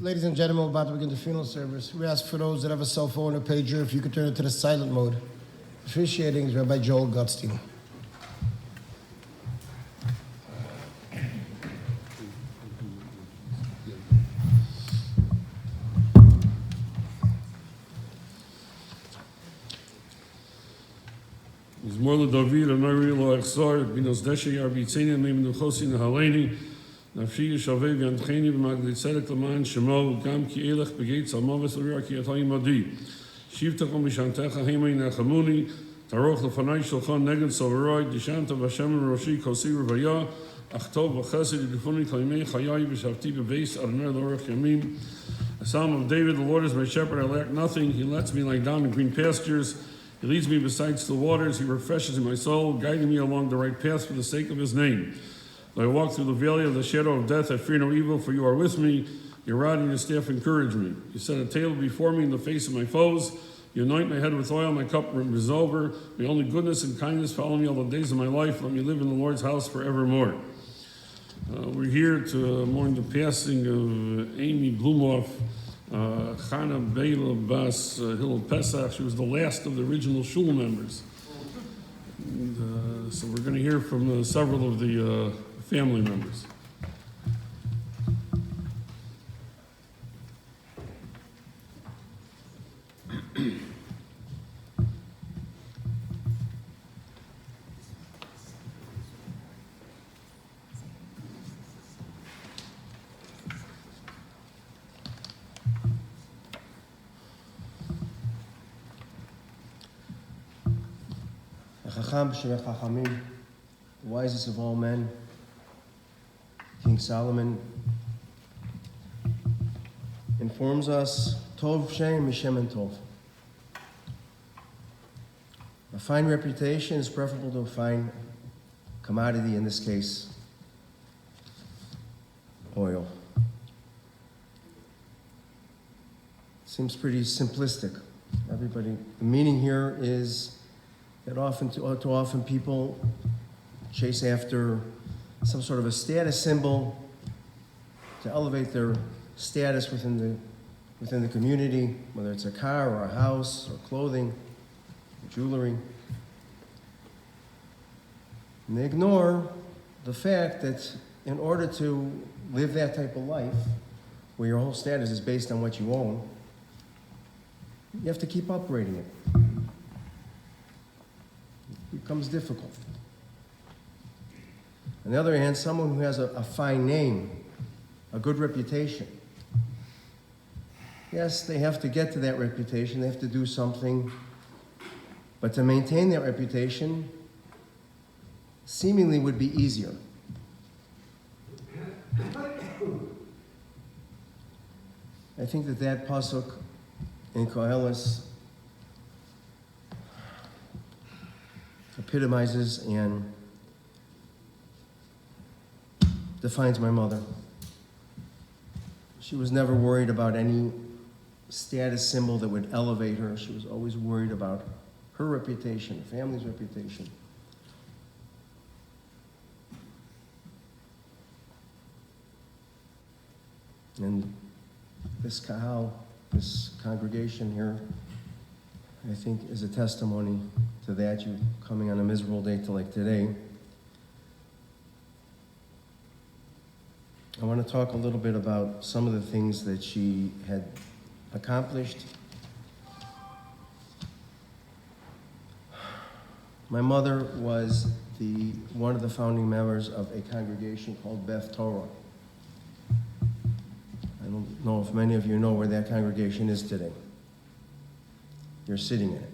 Ladies and gentlemen, we're about to begin the funeral service. We ask for those that have a cell phone or pager, if you could turn it to the silent mode. Officiating is Rabbi Joel Gutstein. Mizmor David Amari Lo Echzor Binos Deshe Yarbitzeni Mim Nuchosi Nahaleni Nafshi Yishaveh V'Yantcheni V'Magdi Tzedek L'Man Shemo Gam Ki Elech Begeit Zalmaves L'Riar Ki Yatayim Madi Shivtachom B'Shantecha Hemei Nechamuni Taroch L'Fanai Shulchan Neged Soveroi Dishanta V'Hashem Roshi Kosi Revaya Achtov V'Chesed Yidufuni Kalimei Chayai V'Shavti B'Beis Adonai L'Orach Yamim. A Psalm of David, the Lord is my shepherd, I lack nothing. He lets me lie down in green pastures. He leads me beside still waters. He refreshes my soul, guiding me along the right path for the sake of his name. Though I walk through the valley of the shadow of death, I fear no evil, for you are with me. Your rod and your staff encourage me. You set a table before me in the face of my foes. You anoint my head with oil, my cup is over. May only goodness and kindness follow me all the days of my life. Let me live in the Lord's house forevermore. We're here to mourn the passing of Amy Blumofe, Chana Beila Bas Hillel Pesach. She was the last of the original shul members. And, so we're going to hear from several of the family members. Chacham B'Shemei Chachamim, the wisest of all men, King Solomon, informs us, Tov Shem Mishem and Tov. A fine reputation is preferable to a fine commodity, in this case, oil. Seems pretty simplistic. The meaning here is that too often people chase after some sort of a status symbol to elevate their status within the community, whether it's a car or a house or clothing, or jewelry. And they ignore the fact that in order to live that type of life, where your whole status is based on what you own, you have to keep upgrading it. It becomes difficult. On the other hand, someone who has a fine name, a good reputation, yes, they have to get to that reputation, they have to do something, but to maintain that reputation seemingly would be easier. I think that pasuk in Koheles epitomizes and defines my mother. She was never worried about any status symbol that would elevate her. She was always worried about her reputation, her family's reputation. And this kahal, this congregation here, I think is a testimony to that, you coming on a miserable day to like today. I want to talk a little bit about some of the things that she had accomplished. My mother was one of the founding members of a congregation called Beth Torah. I don't know if many of you know where that congregation is today. You're sitting in it.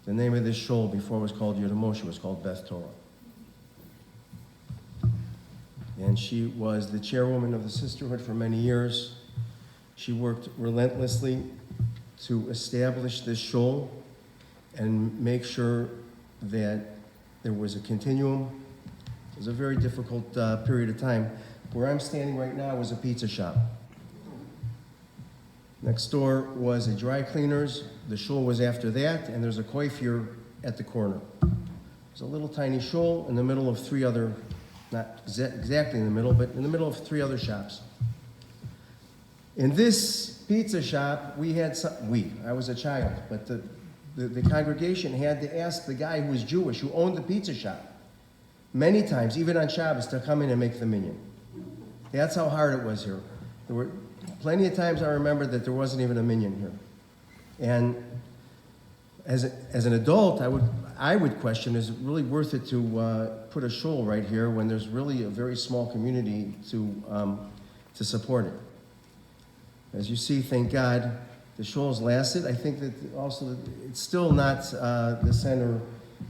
The name of this shul before it was called Yud HaMoshe was called Beth Torah. And she was the chairwoman of the sisterhood for many years. She worked relentlessly to establish this shul and make sure that there was a continuum. It was a very difficult period of time. Where I'm standing right now was a pizza shop. Next door was a dry cleaners. The shul was after that, and there's a coiffure at the corner. It's a little tiny shul in the middle of three other, not exactly in the middle, but in the middle of three other shops. In this pizza shop, I was a child, but the congregation had to ask the guy who was Jewish, who owned the pizza shop, many times, even on Shabbos, to come in and make the minyan. That's how hard it was here. There were plenty of times I remember that there wasn't even a minyan here. And as an adult, I would question, is it really worth it to put a shul right here when there's really a very small community to support it? As you see, thank God, the shul's lasted. I think that also it's still not the center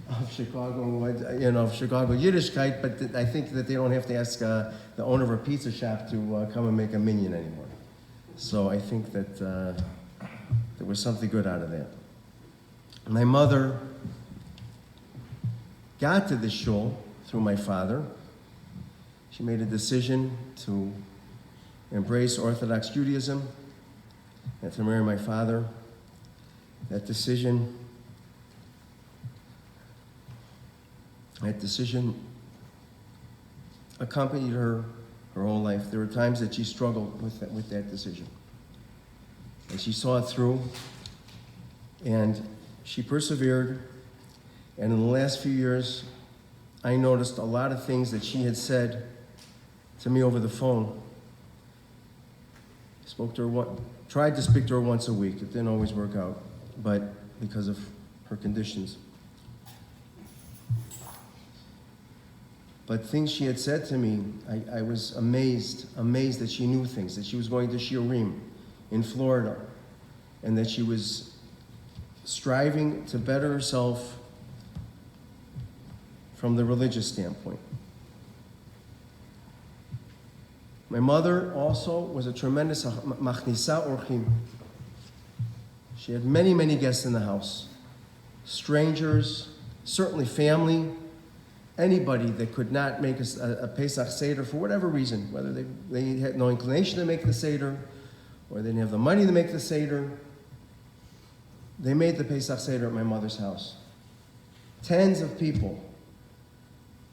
of Chicago, of Chicago Yiddishkeit, but I think that they don't have to ask the owner of a pizza shop to come and make a minyan anymore. So I think that there was something good out of that. My mother got to the shul through my father. She made a decision to embrace Orthodox Judaism and to marry my father. That decision accompanied her whole life. There were times that she struggled with that decision. And she saw it through, and she persevered. And in the last few years, I noticed a lot of things that she had said to me over the phone. Tried to speak to her once a week. It didn't always work out, but because of her conditions. But things she had said to me, I was amazed that she knew things, that she was going to Shiurim in Florida, and that she was striving to better herself from the religious standpoint. My mother also was a tremendous machnisa orchim. She had many, many guests in the house. Strangers, certainly family, anybody that could not make a Pesach Seder for whatever reason, whether they had no inclination to make the Seder, or they didn't have the money to make the Seder. They made the Pesach Seder at my mother's house. Tens of people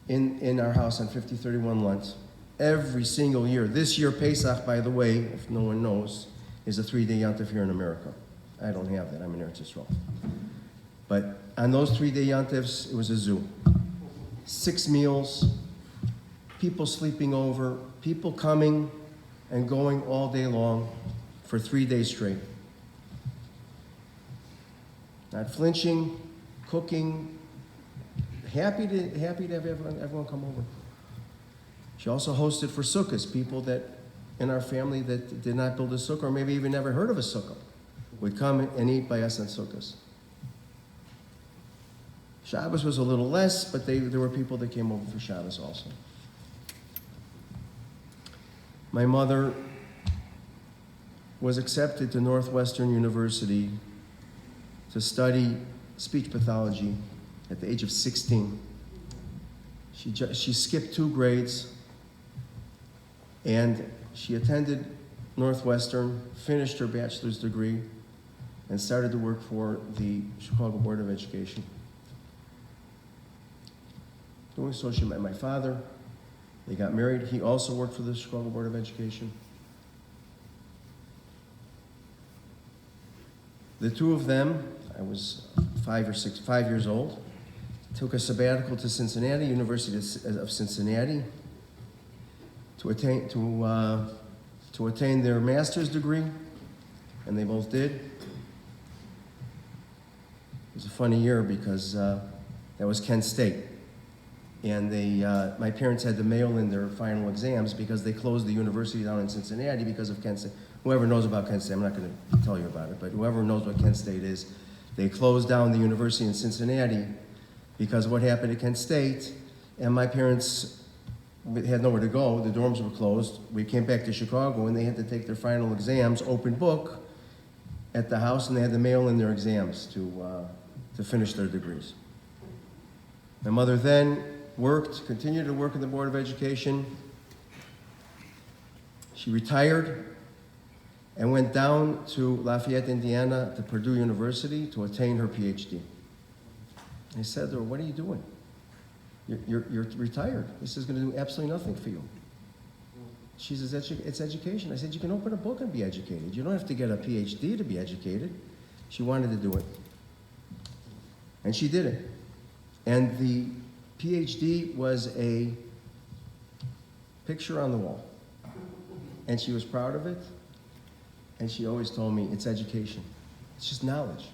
in our house on 5031 Lund. Every single year. This year, Pesach, by the way, if no one knows, is a 3-day Yontif here in America. I don't have that. I'm in Eretz Yisrael. But on those 3-day Yontifs, it was a zoo. 6 meals, people sleeping over, people coming and going all day long for 3 days straight. Not flinching, cooking, happy to have everyone come over. She also hosted for sukkahs, people that in our family that did not build a sukkah or maybe even never heard of a sukkah would come and eat by us on sukkahs. Shabbos was a little less, but there were people that came over for Shabbos also. My mother was accepted to Northwestern University to study speech pathology at the age of 16. She skipped 2 grades, and she attended Northwestern, finished her bachelor's degree, and started to work for the Chicago Board of Education. Doing so, she met my father. They got married. He also worked for the Chicago Board of Education. The two of them, I was 5 years old, took a sabbatical to Cincinnati, University of Cincinnati, to attain their master's degree, and they both did. It was a funny year because that was Kent State, and my parents had to mail in their final exams because they closed the university down in Cincinnati because of Kent State. Whoever knows about Kent State, I'm not going to tell you about it, but whoever knows what Kent State is, they closed down the university in Cincinnati because of what happened at Kent State, and my parents had nowhere to go. The dorms were closed. We came back to Chicago, and they had to take their final exams, open book, at the house, and they had to mail in their exams to finish their degrees. My mother then continued to work in the Board of Education. She retired and went down to Lafayette, Indiana, to Purdue University to attain her PhD. I said to her, "What are you doing? You're retired. This is going to do absolutely nothing for you." She says, it's education. I said, you can open a book and be educated. You don't have to get a PhD to be educated. She wanted to do it. And she did it. And the PhD was a picture on the wall. And she was proud of it. And she always told me, it's education. It's just knowledge.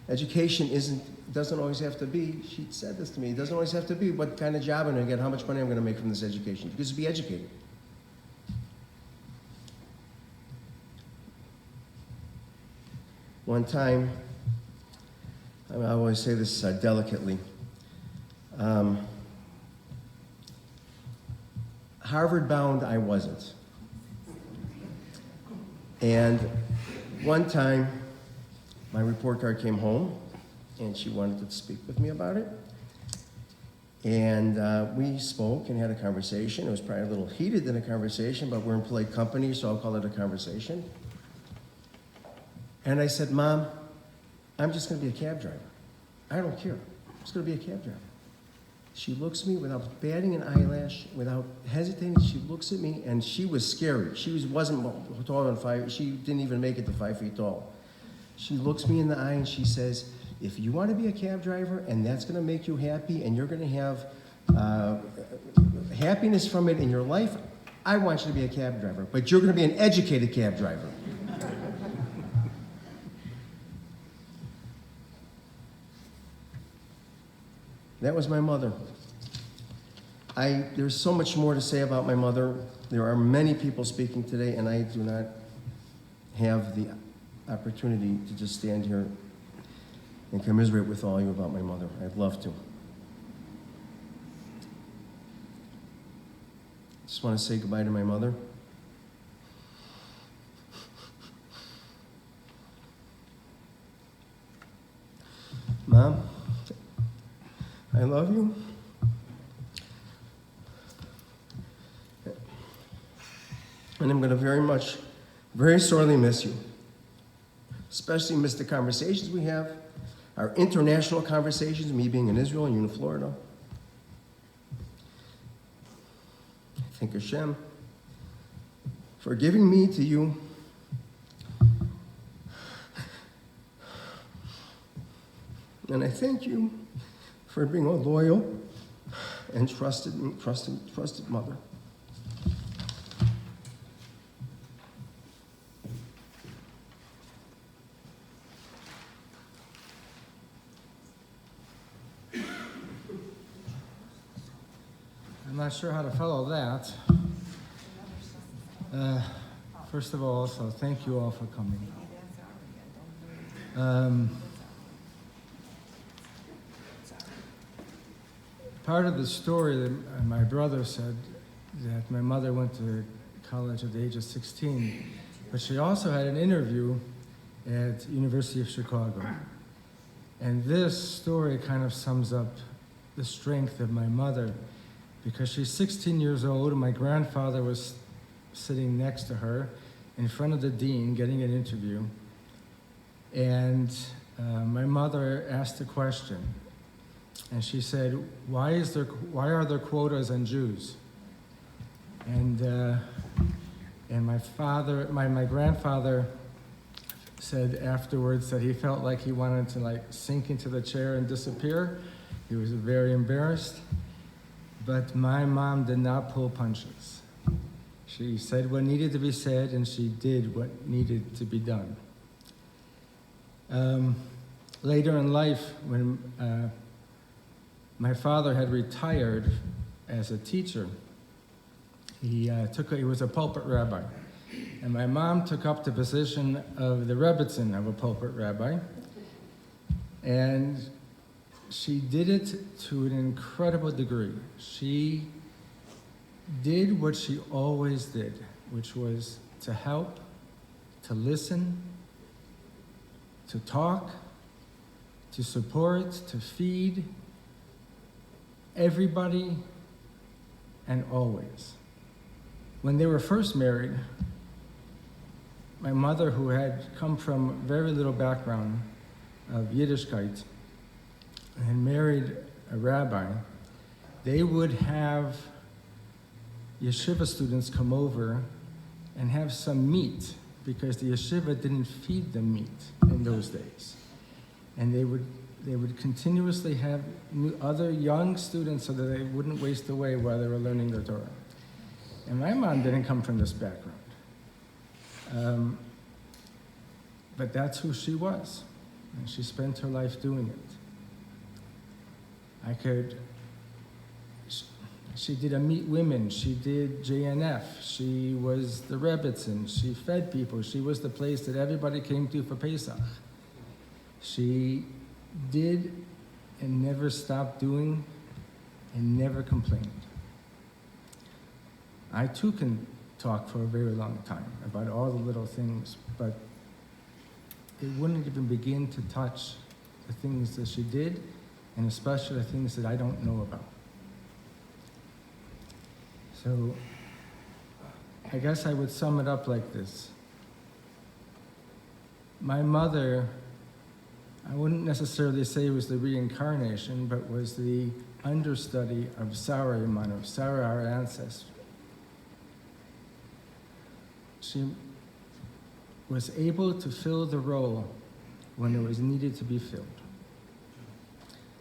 Education doesn't always have to be, she said this to me, it doesn't always have to be what kind of job I'm going to get, how much money I'm going to make from this education. You just be educated. One time, I always say this delicately, Harvard bound I wasn't. And one time, my report card came home, and she wanted to speak with me about it. And we spoke and had a conversation. It was probably a little heated in a conversation, but we're in polite company, so I'll call it a conversation. And I said, Mom, I'm just going to be a cab driver. I don't care. I'm just going to be a cab driver. She looks at me without batting an eyelash, without hesitating. She looks at me, and she was scary. She wasn't taller than 5. She didn't even make it to 5 feet tall. She looks me in the eye, and she says, if you want to be a cab driver, and that's going to make you happy, and you're going to have happiness from it in your life, I want you to be a cab driver. But you're going to be an educated cab driver. That was my mother. There's so much more to say about my mother. There are many people speaking today, and I do not have the opportunity to just stand here and commiserate with all you about my mother. I'd love to. Just want to say goodbye to my mother. Mom, I love you. And I'm going to very sorely miss you. Especially miss the conversations we have, our international conversations, me being in Israel and you in Florida. Thank Hashem for giving me to you. And I thank you for being a loyal and trusted mother. I'm not sure how to follow that. First of all, so thank you all for coming. Part of the story that my brother said that my mother went to college at the age of 16, but she also had an interview at University of Chicago. And this story kind of sums up the strength of my mother, because she's 16 years old and my grandfather was sitting next to her in front of the dean getting an interview. And my mother asked a question. And she said, why are there quotas on Jews? And my grandfather said afterwards that he felt like he wanted to sink into the chair and disappear. He was very embarrassed. But my mom did not pull punches. She said what needed to be said, and she did what needed to be done. Later in life, when my father had retired as a teacher, he was a pulpit rabbi. And my mom took up the position of the rebbitzin of a pulpit rabbi. And she did it to an incredible degree. She did what she always did, which was to help, to listen, to talk, to support, to feed everybody and always. When they were first married, my mother, who had come from very little background of Yiddishkeit, and married a rabbi, they would have yeshiva students come over and have some meat, because the yeshiva didn't feed them meat in those days. And they would continuously have other young students so that they wouldn't waste away while they were learning the Torah. And my mom didn't come from this background. But that's who she was. And she spent her life doing it. She did a Meet Women, she did JNF, she was the Rebbitzin, she fed people, she was the place that everybody came to for Pesach. She did and never stopped doing and never complained. I too can talk for a very long time about all the little things, but it wouldn't even begin to touch the things that she did, and especially the things that I don't know about. So I guess I would sum it up like this. My mother, I wouldn't necessarily say was the reincarnation, but was the understudy of Sarah Iman, of Sarah, our ancestor. She was able to fill the role when it was needed to be filled.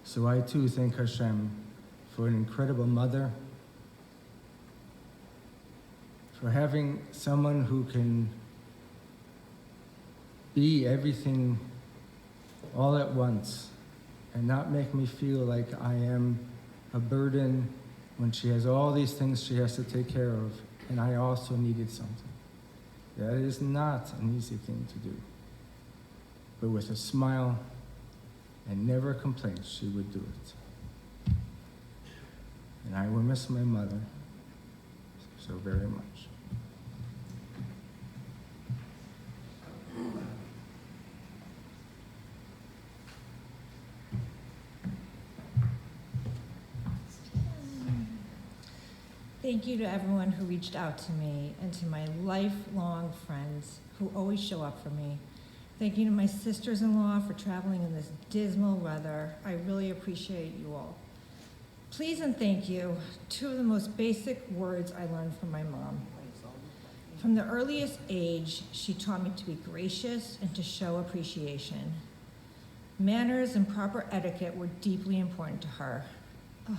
So I too thank Hashem for an incredible mother, for having someone who can be everything all at once and not make me feel like I am a burden when she has all these things she has to take care of, and I also needed something. That is not an easy thing to do. But with a smile and never complaints, she would do it. And I will miss my mother so very much. Thank you to everyone who reached out to me and to my lifelong friends who always show up for me. Thank you to my sisters-in-law for traveling in this dismal weather. I really appreciate you all. Please and thank you, two of the most basic words I learned from my mom. From the earliest age, she taught me to be gracious and to show appreciation. Manners and proper etiquette were deeply important to her. Ugh.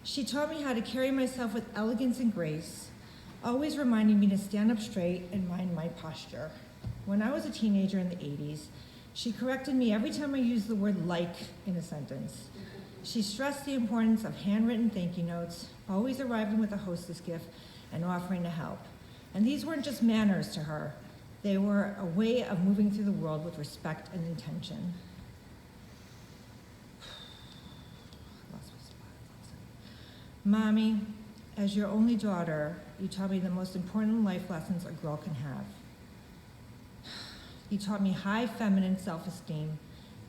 She taught me how to carry myself with elegance and grace, always reminding me to stand up straight and mind my posture. When I was a teenager in the 80s, she corrected me every time I used the word like in a sentence. She stressed the importance of handwritten thank you notes, always arriving with a hostess gift and offering to help. And these weren't just manners to her. They were a way of moving through the world with respect and intention. Mommy, as your only daughter, you taught me the most important life lessons a girl can have. You taught me high feminine self-esteem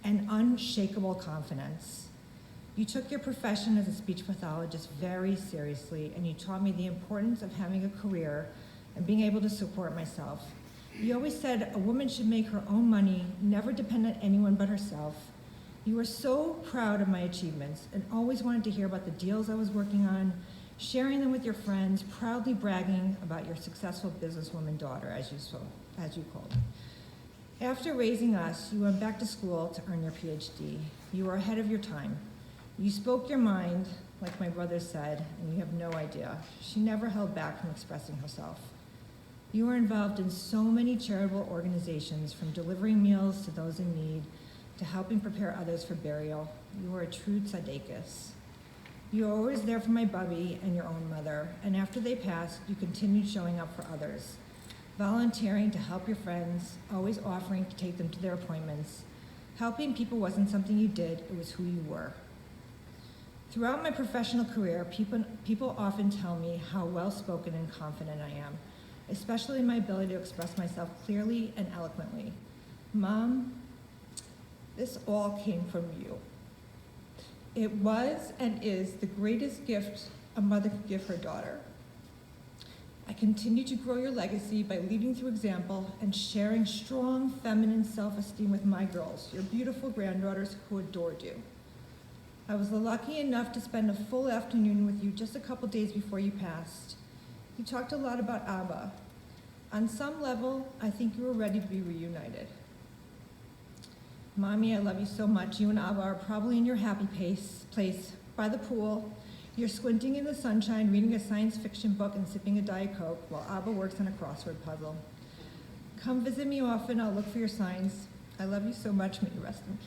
and unshakable confidence. You took your profession as a speech pathologist very seriously, and you taught me the importance of having a career and being able to support myself. You always said a woman should make her own money, never depend on anyone but herself. You were so proud of my achievements and always wanted to hear about the deals I was working on, sharing them with your friends, proudly bragging about your successful businesswoman daughter, as you called it. After raising us, you went back to school to earn your PhD. You were ahead of your time. You spoke your mind, like my brother said, and you have no idea. She never held back from expressing herself. You were involved in so many charitable organizations, from delivering meals to those in need, to helping prepare others for burial. You were a true tzaddikus. You were always there for my bubby and your own mother, and after they passed, you continued showing up for others, volunteering to help your friends, always offering to take them to their appointments. Helping people wasn't something you did, it was who you were. Throughout my professional career, people often tell me how well-spoken and confident I am, especially in my ability to express myself clearly and eloquently. Mom, this all came from you. It was and is the greatest gift a mother could give her daughter. I continue to grow your legacy by leading through example and sharing strong feminine self-esteem with my girls, your beautiful granddaughters who adored you. I was lucky enough to spend a full afternoon with you just a couple days before you passed. You talked a lot about Abba. On some level, I think you were ready to be reunited. Mommy, I love you so much. You and Abba are probably in your happy place by the pool. You're squinting in the sunshine, reading a science fiction book and sipping a Diet Coke while Abba works on a crossword puzzle. Come visit me often. I'll look for your signs. I love you so much. May you rest in peace.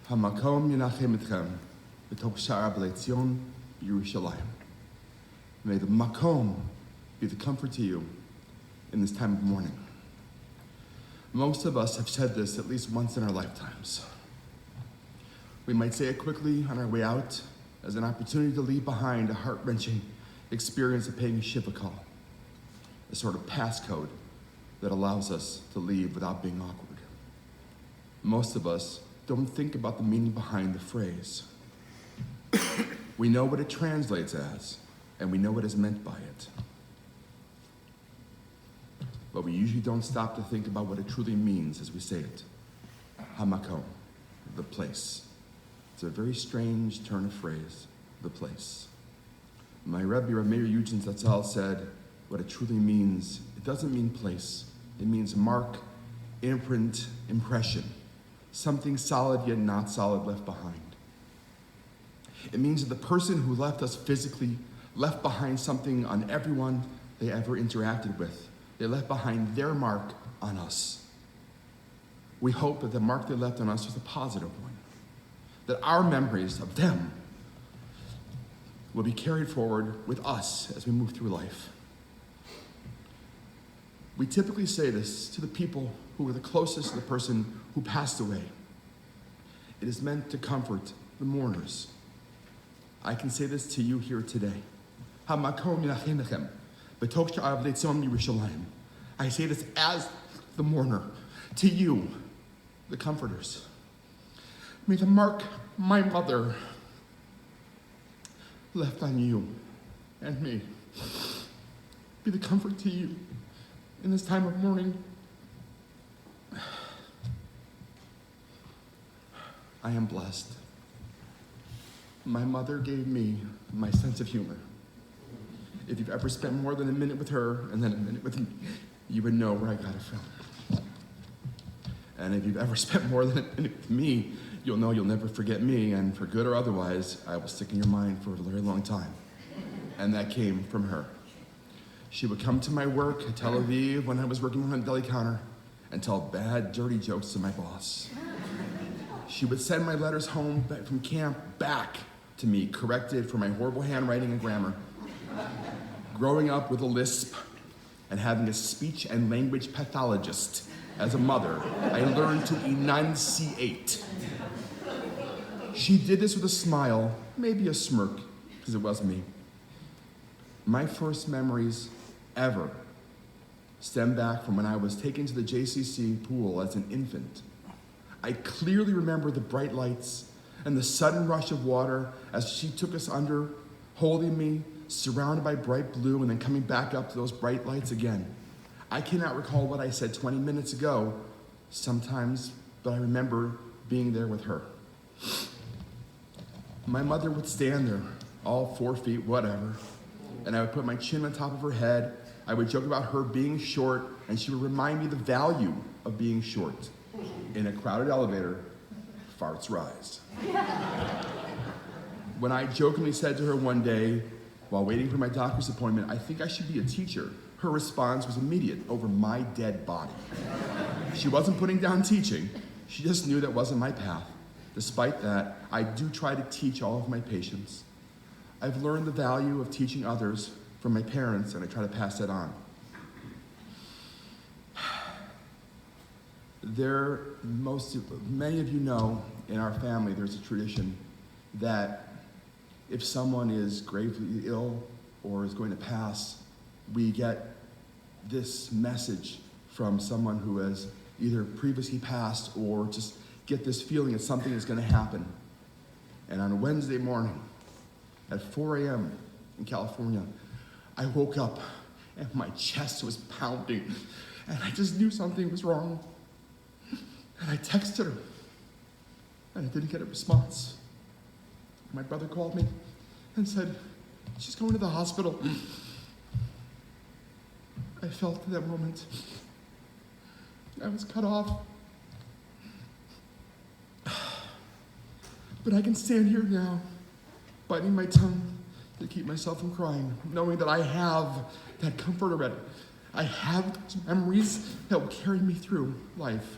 Hamakom Yenachem Etchem, B'toch Sha'ar B'lei Tzion, Yerushalayim. May the Makom be the comfort to you in this time of mourning. Most of us have said this at least once in our lifetimes. We might say it quickly on our way out as an opportunity to leave behind a heart-wrenching experience of paying a shiva call, a sort of passcode that allows us to leave without being awkward. Most of us don't think about the meaning behind the phrase. We know what it translates as, and we know what is meant by it. But we usually don't stop to think about what it truly means as we say it. Hamakom, the place. It's a very strange turn of phrase, the place. My Rebbe, Rav Meir Eugene Zatzal, said what it truly means, it doesn't mean place. It means mark, imprint, impression. Something solid yet not solid left behind. It means that the person who left us physically left behind something on everyone they ever interacted with. They left behind their mark on us. We hope that the mark they left on us was a positive one, that our memories of them will be carried forward with us as we move through life. We typically say this to the people who were the closest to the person who passed away. It is meant to comfort the mourners. I can say this to you here today. Hamakom Yenachem Etchem, B'toch Sha'ar B'lei Tzion Yerushalayim. I say this as the mourner, to you, the comforters. May the mark my mother left on you and me be the comfort to you in this time of mourning. I am blessed. My mother gave me my sense of humor. If you've ever spent more than a minute with her and then a minute with me, you would know where I got it from. And if you've ever spent more than a minute with me, you'll know you'll never forget me, and for good or otherwise, I will stick in your mind for a very long time. And that came from her. She would come to my work at Tel Aviv when I was working on the deli counter and tell bad, dirty jokes to my boss. She would send my letters home from camp back to me, corrected for my horrible handwriting and grammar. Growing up with a lisp and having a speech and language pathologist as a mother, I learned to enunciate. She did this with a smile, maybe a smirk, because it was me. My first memories ever stem back from when I was taken to the JCC pool as an infant. I clearly remember the bright lights and the sudden rush of water as she took us under, holding me, surrounded by bright blue, and then coming back up to those bright lights again. I cannot recall what I said 20 minutes ago sometimes, but I remember being there with her. My mother would stand there, all 4 feet, whatever, and I would put my chin on top of her head. I would joke about her being short, and she would remind me the value of being short. In a crowded elevator, farts rise. When I jokingly said to her one day, while waiting for my doctor's appointment, I think I should be a teacher, her response was immediate: over my dead body. She wasn't putting down teaching. She just knew that wasn't my path. Despite that, I do try to teach all of my patients. I've learned the value of teaching others from my parents, and I try to pass that on. Many of you know in our family there's a tradition that if someone is gravely ill or is going to pass, we get this message from someone who has either previously passed or just get this feeling that something is going to happen. And on a Wednesday morning at 4 a.m. in California, I woke up and my chest was pounding and I just knew something was wrong. And I texted her and I didn't get a response. My brother called me and said, she's going to the hospital. I felt at that moment I was cut off. But I can stand here now, biting my tongue to keep myself from crying, knowing that I have that comfort already. I have those memories that will carry me through life.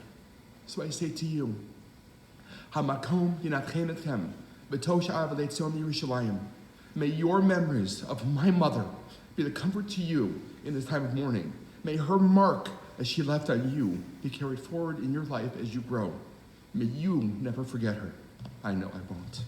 So I say to you, Hamakom yinatchem etchem, v'tosh avalei tzom Yerushalayim. May your memories of my mother be the comfort to you in this time of mourning. May her mark as she left on you be carried forward in your life as you grow. May you never forget her. I know I won't.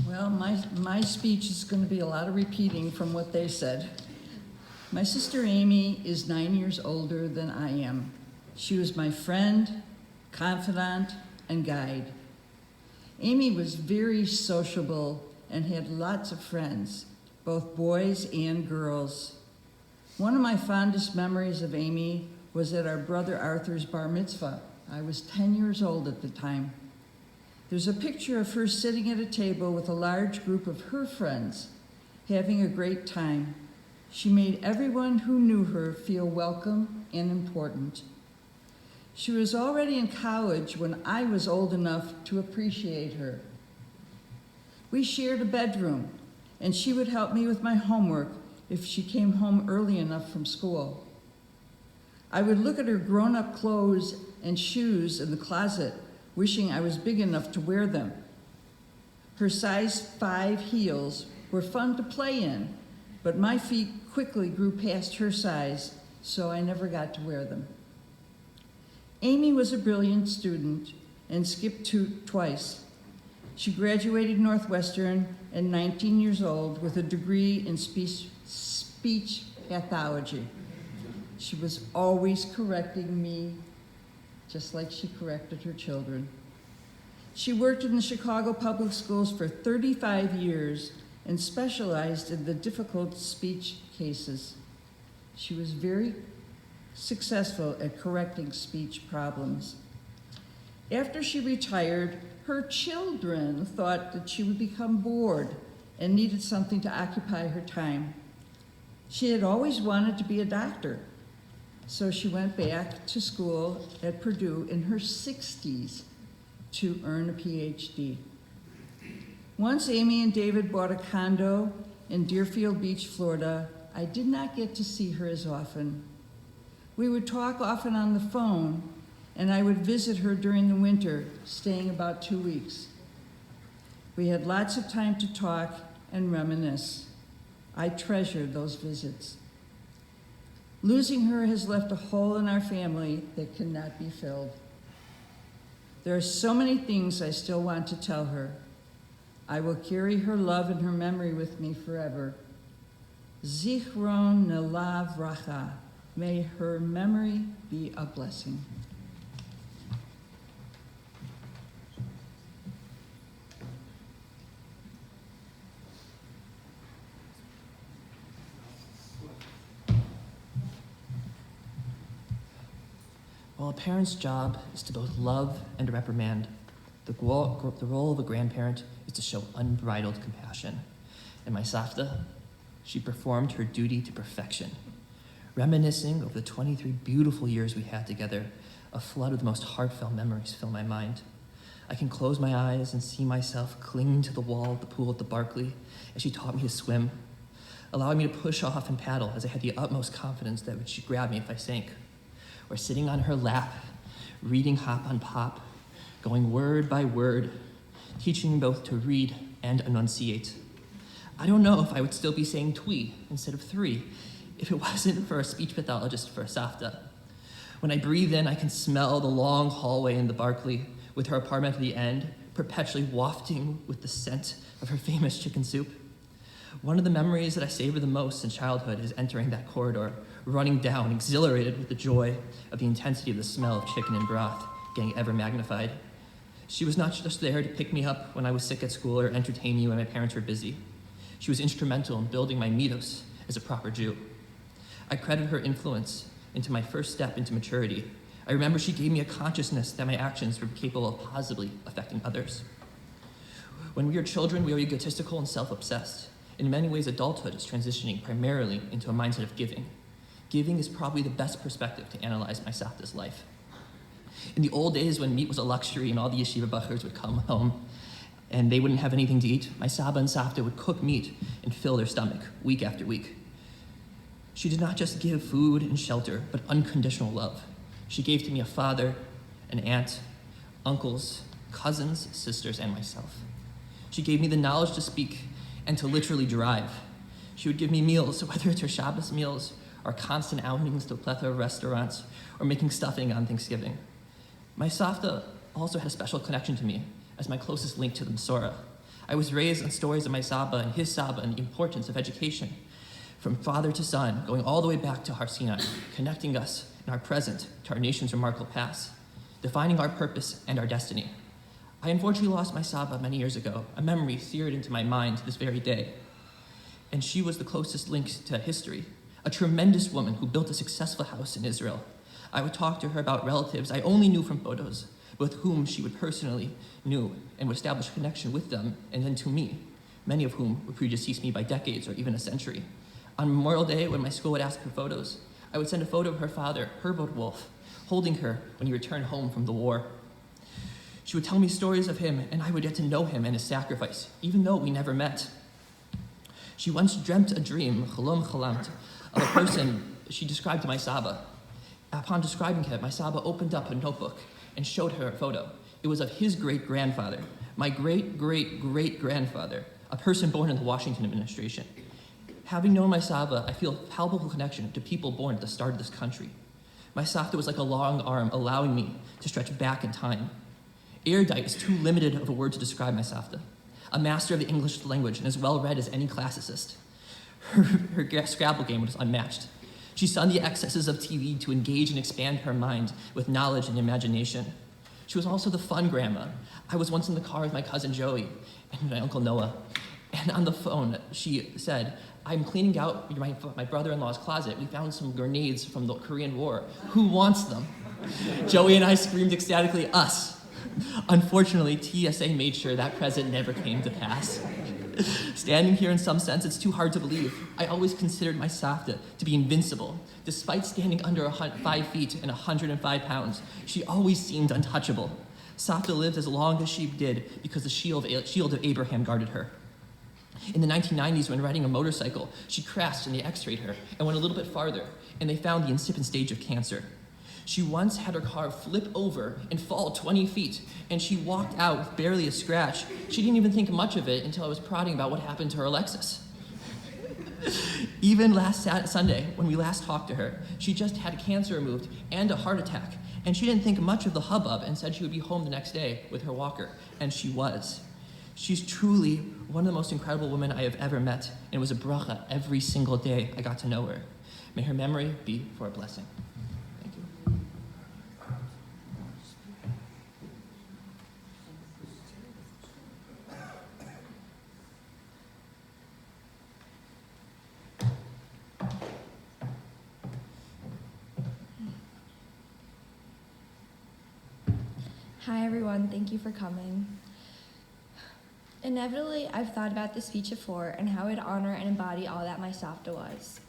Well, my speech is going to be a lot of repeating from what they said. My sister Amy is 9 years older than I am. She was my friend, confidant, and guide. Amy was very sociable and had lots of friends, both boys and girls. One of my fondest memories of Amy was at our brother Arthur's bar mitzvah. I was 10 years old at the time. There's a picture of her sitting at a table with a large group of her friends, having a great time. She made everyone who knew her feel welcome and important. She was already in college when I was old enough to appreciate her. We shared a bedroom, and she would help me with my homework if she came home early enough from school. I would look at her grown-up clothes and shoes in the closet, wishing I was big enough to wear them. Her size 5 heels were fun to play in, but my feet quickly grew past her size, so I never got to wear them. Amy was a brilliant student and skipped twice. She graduated Northwestern at 19 years old with a degree in speech pathology. She was always correcting me, just like she corrected her children. She worked in the Chicago Public Schools for 35 years and specialized in the difficult speech cases. She was very successful at correcting speech problems. After she retired, her children thought that she would become bored and needed something to occupy her time. She had always wanted to be a doctor, so she went back to school at Purdue in her 60s to earn a PhD. Once Amy and David bought a condo in Deerfield Beach, Florida, I did not get to see her as often. We would talk often on the phone, and I would visit her during the winter, staying about 2 weeks. We had lots of time to talk and reminisce. I treasured those visits. Losing her has left a hole in our family that cannot be filled. There are so many things I still want to tell her. I will carry her love and her memory with me forever. Zichron nelav racha. May her memory be a blessing. While a parent's job is to both love and reprimand, the role of a grandparent is to show unbridled compassion. And my Savta, she performed her duty to perfection. Reminiscing over the 23 beautiful years we had together, a flood of the most heartfelt memories fill my mind. I can close my eyes and see myself clinging to the wall of the pool at the Barclay as she taught me to swim, allowing me to push off and paddle as I had the utmost confidence that she'd grab me if I sank. or sitting on her lap, reading Hop on Pop, going word by word, teaching me both to read and enunciate. I don't know if I would still be saying twee instead of three if it wasn't for a speech pathologist for Safta. When I breathe in, I can smell the long hallway in the Barclay with her apartment at the end, perpetually wafting with the scent of her famous chicken soup. One of the memories that I savor the most in childhood is entering that corridor, running down, exhilarated with the joy of the intensity of the smell of chicken and broth getting ever magnified. She was not just there to pick me up when I was sick at school or entertain me when my parents were busy. She was instrumental in building my mitos as a proper Jew. I credit her influence into my first step into maturity. I remember she gave me a consciousness that my actions were capable of positively affecting others. When we are children, we are egotistical and self-obsessed. In many ways, adulthood is transitioning primarily into a mindset of giving. Giving is probably the best perspective to analyze my Safta's life. In the old days when meat was a luxury and all the yeshiva bachers would come home and they wouldn't have anything to eat, my Saba and Safta would cook meat and fill their stomach week after week. She did not just give food and shelter, but unconditional love. She gave to me a father, an aunt, uncles, cousins, sisters, and myself. She gave me the knowledge to speak and to literally drive. She would give me meals, whether it's her Shabbos meals, or constant outings to a plethora of restaurants, or making stuffing on Thanksgiving. My Safta also had a special connection to me as my closest link to the Masorah. I was raised on stories of my Saba and his Saba and the importance of education, from father to son, going all the way back to Har Sinai, connecting us in our present to our nation's remarkable past, defining our purpose and our destiny. I unfortunately lost my Saba many years ago, a memory seared into my mind to this very day. And she was the closest link to history, a tremendous woman who built a successful house in Israel. I would talk to her about relatives I only knew from photos, but with whom she would personally knew and would establish a connection with them and then to me, many of whom would predecease me by decades or even a century. On Memorial Day, when my school would ask for photos, I would send a photo of her father, Herbert Wolf, holding her when he returned home from the war. She would tell me stories of him, and I would get to know him and his sacrifice, even though we never met. She once dreamt a dream, chalom chalamt, of a person she described to my Saba. Upon describing him, my Saba opened up a notebook and showed her a photo. It was of his great-grandfather, my great-great-great-grandfather, a person born in the Washington administration. Having known my Saba, I feel a palpable connection to people born at the start of this country. My Safta was like a long arm allowing me to stretch back in time. Erudite is too limited of a word to describe my Safta. A master of the English language and as well-read as any classicist. Her Scrabble game was unmatched. She saw the excesses of TV to engage and expand her mind with knowledge and imagination. She was also the fun grandma. I was once in the car with my cousin Joey and my uncle Noah, and on the phone she said, "I'm cleaning out my brother-in-law's closet. We found some grenades from the Korean War. Who wants them?" Joey and I screamed ecstatically, "Us." Unfortunately, TSA made sure that present never came to pass. Standing here in some sense, it's too hard to believe. I always considered my Safta to be invincible. Despite standing under 5 feet and 105 pounds, she always seemed untouchable. Safta lived as long as she did because the shield of Abraham guarded her. In the 1990s, when riding a motorcycle, she crashed and they x-rayed her and went a little bit farther, and they found the incipient stage of cancer. She once had her car flip over and fall 20 feet, and she walked out with barely a scratch. She didn't even think much of it until I was prodding about what happened to her Lexus. Even last Sunday, when we last talked to her, she just had cancer removed and a heart attack, and she didn't think much of the hubbub and said she would be home the next day with her walker, and she was. She's truly one of the most incredible women I have ever met, and it was a bracha every single day I got to know her. May her memory be for a blessing. Thank you. Hi everyone, thank you for coming. Inevitably, I've thought about this speech before and how I'd honor and embody all that my Safta was.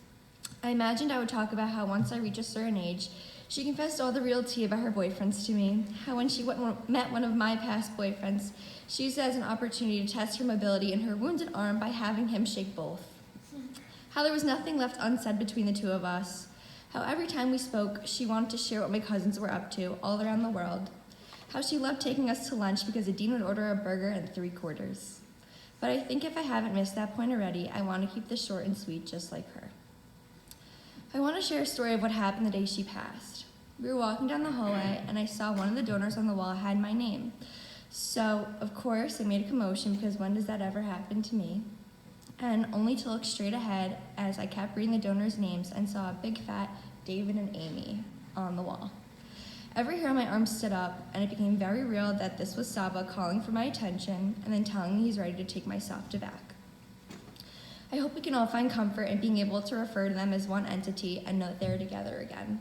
I imagined I would talk about how once I reach a certain age, she confessed all the real tea about her boyfriends to me, how when she met one of my past boyfriends, she used it as an opportunity to test her mobility in her wounded arm by having him shake both. How there was nothing left unsaid between the two of us, How every time we spoke, she wanted to share what my cousins were up to all around the world. How she loved taking us to lunch because the dean would order a burger and 3 quarters. But I think if I haven't missed that point already, I want to keep this short and sweet just like her. I want to share a story of what happened the day she passed. We were walking down the hallway and I saw one of the donors on the wall had my name. So, of course, I made a commotion because when does that ever happen to me? And only to look straight ahead as I kept reading the donors' names and saw a big fat David and Amy on the wall. Every hair on my arm stood up, and it became very real that this was Saba calling for my attention and then telling me he's ready to take my Safta back. I hope we can all find comfort in being able to refer to them as one entity and know that they're together again.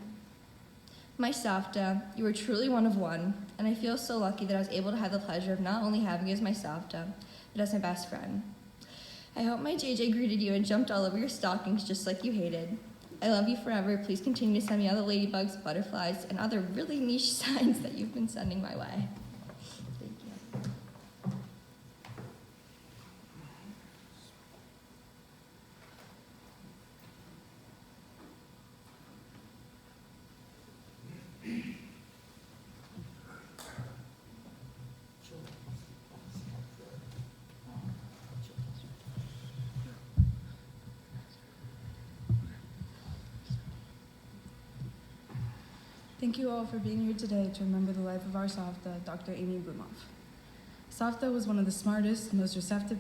My Safta, you are truly one of one, and I feel so lucky that I was able to have the pleasure of not only having you as my Safta, but as my best friend. I hope my JJ greeted you and jumped all over your stockings just like you hated. I love you forever. Please continue to send me all the ladybugs, butterflies, and other really niche signs that you've been sending my way. Thank you. Thank you all for being here today to remember the life of our Safta, Dr. Amy Blumofe. Safta was one of the smartest, most perceptive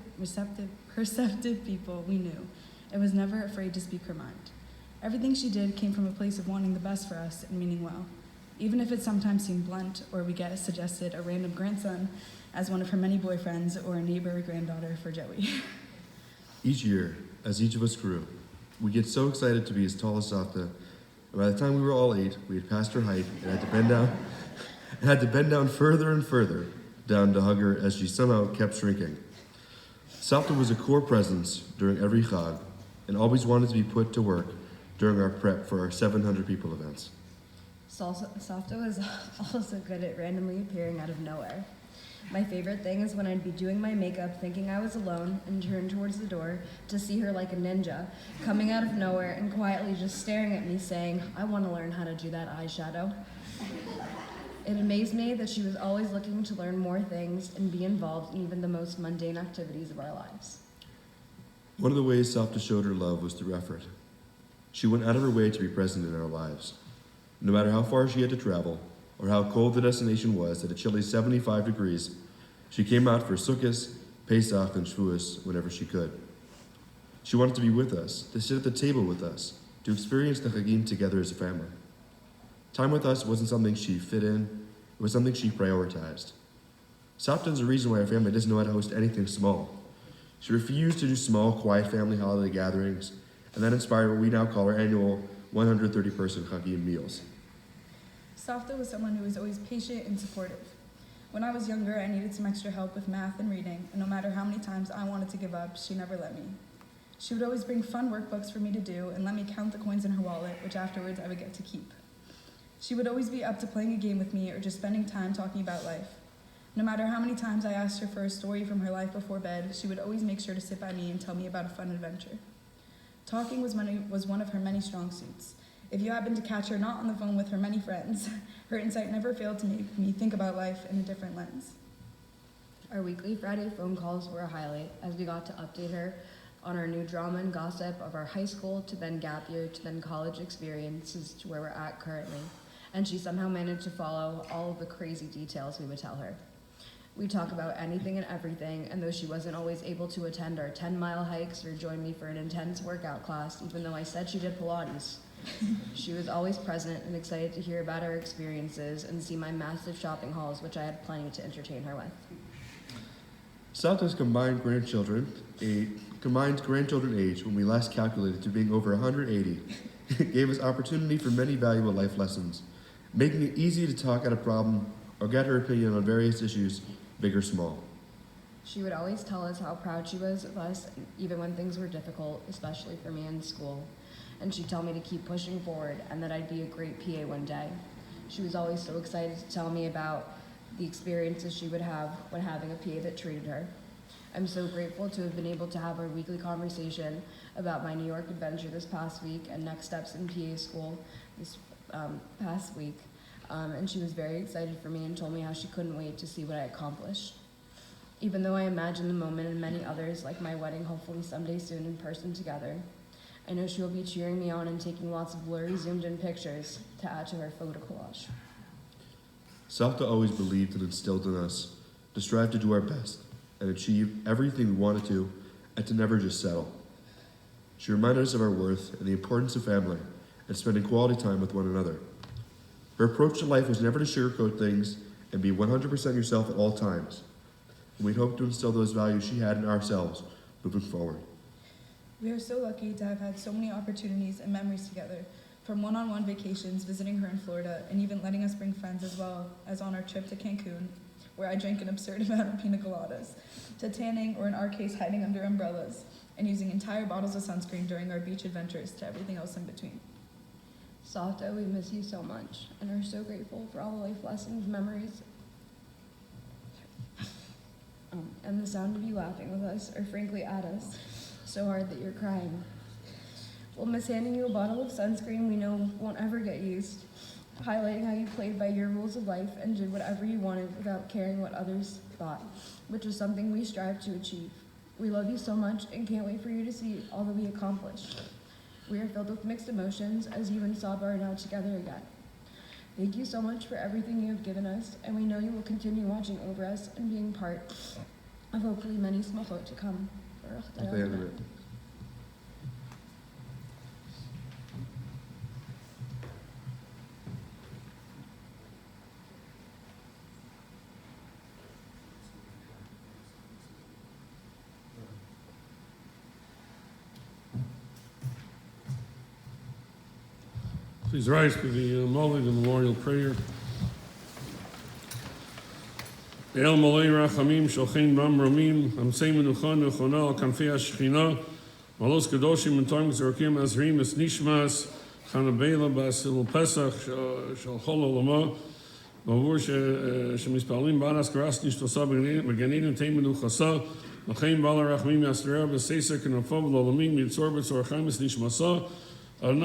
people we knew, and was never afraid to speak her mind. Everything she did came from a place of wanting the best for us and meaning well, even if it sometimes seemed blunt or we get suggested a random grandson as one of her many boyfriends or a neighbor granddaughter for Joey. Each year, as each of us grew, we get so excited to be as tall as Safta. And by the time we were all 8, we had passed her height and had to bend down further and further down to hug her as she somehow kept shrinking. Safta was a core presence during every Chag and always wanted to be put to work during our prep for our 700 people events. Safta was also good at randomly appearing out of nowhere. My favorite thing is when I'd be doing my makeup thinking I was alone and turn towards the door to see her like a ninja, coming out of nowhere and quietly just staring at me saying, "I want to learn how to do that eyeshadow." It amazed me that she was always looking to learn more things and be involved in even the most mundane activities of our lives. One of the ways Safta showed her love was through effort. She went out of her way to be present in our lives. No matter how far she had to travel, or how cold the destination was at a chilly 75 degrees, she came out for Sukkot, Pesach, and Shavuos whenever she could. She wanted to be with us, to sit at the table with us, to experience the Chagim together as a family. Time with us wasn't something she fit in, it was something she prioritized. Safta is the reason why our family doesn't know how to host anything small. She refused to do small, quiet family holiday gatherings, and that inspired what we now call our annual 130-person Chagim meals. Safta was someone who was always patient and supportive. When I was younger, I needed some extra help with math and reading, and no matter how many times I wanted to give up, she never let me. She would always bring fun workbooks for me to do and let me count the coins in her wallet, which afterwards I would get to keep. She would always be up to playing a game with me or just spending time talking about life. No matter how many times I asked her for a story from her life before bed, she would always make sure to sit by me and tell me about a fun adventure. Talking was one of her many strong suits. If you happened to catch her not on the phone with her many friends, her insight never failed to make me think about life in a different lens. Our weekly Friday phone calls were a highlight as we got to update her on our new drama and gossip of our high school to then gap year to then college experiences to where we're at currently. And she somehow managed to follow all of the crazy details we would tell her. We talk about anything and everything, and though she wasn't always able to attend our 10-mile hikes or join me for an intense workout class, even though I said she did Pilates, she was always present and excited to hear about our experiences and see my massive shopping hauls, which I had plenty to entertain her with. Safta's combined grandchildren age, when we last calculated to being over 180, gave us opportunity for many valuable life lessons, making it easy to talk out a problem or get her opinion on various issues, big or small. She would always tell us how proud she was of us, even when things were difficult, especially for me in school. And she'd tell me to keep pushing forward and that I'd be a great PA one day. She was always so excited to tell me about the experiences she would have when having a PA that treated her. I'm so grateful to have been able to have our weekly conversation about my New York adventure this past week and next steps in PA school this past week. And she was very excited for me and told me how she couldn't wait to see what I accomplished. Even though I imagine the moment and many others, like my wedding, hopefully someday soon in person together, I know she will be cheering me on and taking lots of blurry, zoomed-in pictures to add to her photo collage. Savta always believed and instilled in us to strive to do our best and achieve everything we wanted to, and to never just settle. She reminded us of our worth and the importance of family and spending quality time with one another. Her approach to life was never to sugarcoat things and be 100% yourself at all times. And we'd hope to instill those values she had in ourselves moving forward. We are so lucky to have had so many opportunities and memories together, from one-on-one vacations, visiting her in Florida, and even letting us bring friends as well as on our trip to Cancun, where I drank an absurd amount of pina coladas, to tanning, or in our case, hiding under umbrellas, and using entire bottles of sunscreen during our beach adventures, to everything else in between. Savta, we miss you so much and are so grateful for all the life lessons, memories, and the sound of you laughing with us, or frankly at us, so hard that you're crying. We'll miss handing you a bottle of sunscreen we know won't ever get used, highlighting how you played by your rules of life and did whatever you wanted without caring what others thought, which is something we strive to achieve. We love you so much and can't wait for you to see all that we accomplished. We are filled with mixed emotions as you and Saba are now together again. Thank you so much for everything you have given us, and we know you will continue watching over us and being part of hopefully many smachot to come. Please rise for the Molly, the memorial prayer. El Molei Rachamim Shochin Bam Ramim Amsei Menucha Nechona Al Kanfei HaShechina Malos Kedoshim and Tongues Zorkim Azrim Es Nishmas Chanabela Basil Pesach Shal Chol Olama Bavur Shemispalim Baras Karas Nishtosa Beganin Tei Menuchasa Lachem Bala Rachamim Yasrera B'Seisek Kenafov Lolamim Yitzor B'Tzor Chaim Es Nishmasa God,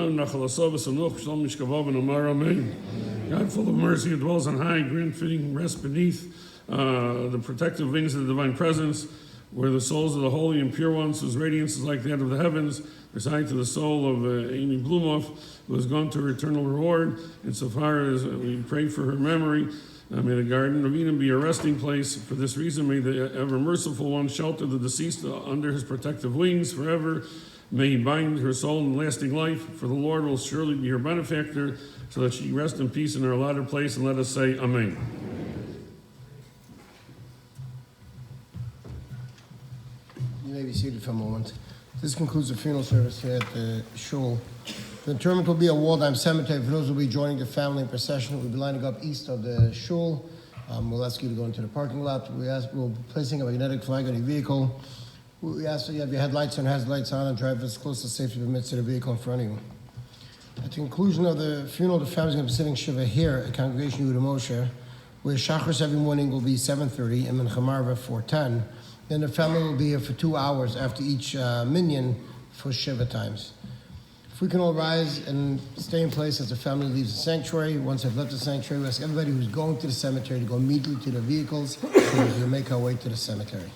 full of mercy, who dwells on high, grant fitting rest beneath the protective wings of the divine presence, where the souls of the holy and pure ones, whose radiance is like that of the heavens, reside to the soul of Amy Blumofe, who has gone to her eternal reward. Insofar as we pray for her memory, may the Garden of Eden be a resting place. For this reason, may the ever merciful one shelter the deceased under his protective wings forever. May he bind her soul in lasting life, for the Lord will surely be her benefactor, so that she rest in peace in her allotted place, and let us say, Amen. You may be seated for a moment. This concludes the funeral service here at the shul. The interment will be at Waldheim Cemetery. For those who will be joining the family in procession, we'll be lining up east of the shul. We'll ask you to go into the parking lot. We'll be placing a magnetic flag on your vehicle. We ask that you have your headlights and hazard lights on and drive as close as safety permits to the vehicle in front of you. At the conclusion of the funeral, the family is going to be sitting Shiva here at Congregation Yehuda Moshe, where Shachris every morning will be 7:30 and Mincha Marva 4:10. Then the family will be here for 2 hours after each minyan for Shiva times. If we can all rise and stay in place as the family leaves the sanctuary. Once they've left the sanctuary, we ask everybody who's going to the cemetery to go immediately to their vehicles so we can make our way to the cemetery.